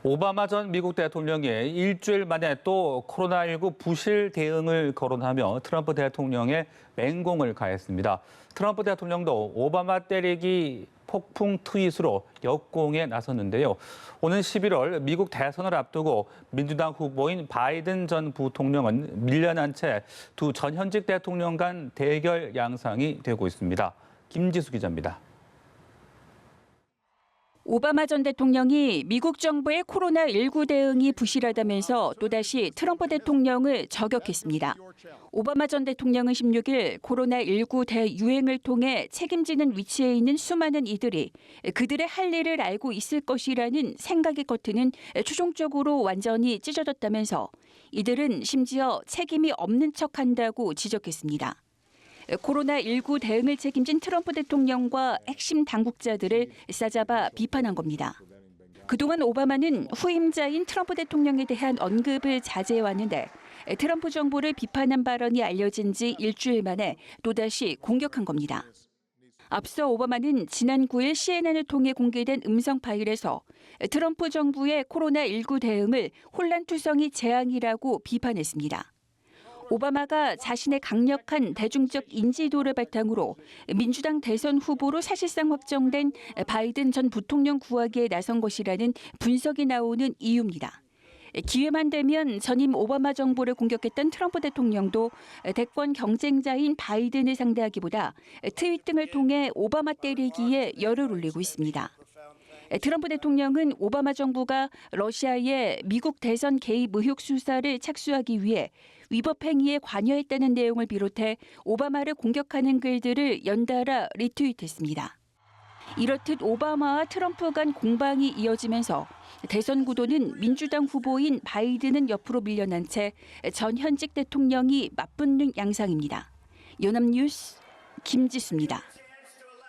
오바마 전 미국 대통령이 일주일 만에 또 코로나19 부실 대응을 거론하며 트럼프 대통령의 맹공을 가했습니다. 트럼프 대통령도 오바마 때리기 폭풍 트윗으로 역공에 나섰는데요. 오는 11월 미국 대선을 앞두고 민주당 후보인 바이든 전 부통령은 밀려난 채 두 전현직 대통령 간 대결 양상이 되고 있습니다. 김지수 기자입니다. 오바마 전 대통령이 미국 정부의 코로나19 대응이 부실하다면서 또다시 트럼프 대통령을 저격했습니다. 오바마 전 대통령은 16일 코로나19 대유행을 통해 책임지는 위치에 있는 수많은 이들이 그들의 할 일을 알고 있을 것이라는 생각이 겉으는 최종적으로 완전히 찢어졌다면서 이들은 심지어 책임이 없는 척한다고 지적했습니다. 코로나19 대응을 책임진 트럼프 대통령과 핵심 당국자들을 싸잡아 비판한 겁니다. 그동안 오바마는 후임자인 트럼프 대통령에 대한 언급을 자제해왔는데 트럼프 정부를 비판한 발언이 알려진 지 일주일 만에 또다시 공격한 겁니다. 앞서 오바마는 지난 9일 CNN을 통해 공개된 음성 파일에서 트럼프 정부의 코로나19 대응을 혼란투성이 재앙이라고 비판했습니다. 오바마가 자신의 강력한 대중적 인지도를 바탕으로 민주당 대선 후보로 사실상 확정된 바이든 전 부통령 구하기에 나선 것이라는 분석이 나오는 이유입니다. 기회만 되면 전임 오바마 정부를 공격했던 트럼프 대통령도 대권 경쟁자인 바이든을 상대하기보다 트윗 등을 통해 오바마 때리기에 열을 올리고 있습니다. 트럼프 대통령은 오바마 정부가 러시아의 미국 대선 개입 의혹 수사를 착수하기 위해 위법 행위에 관여했다는 내용을 비롯해 오바마를 공격하는 글들을 연달아 리트윗했습니다. 이렇듯 오바마와 트럼프 간 공방이 이어지면서 대선 구도는 민주당 후보인 바이든은 옆으로 밀려난 채 전 현직 대통령이 맞붙는 양상입니다. 연합뉴스 김지수입니다.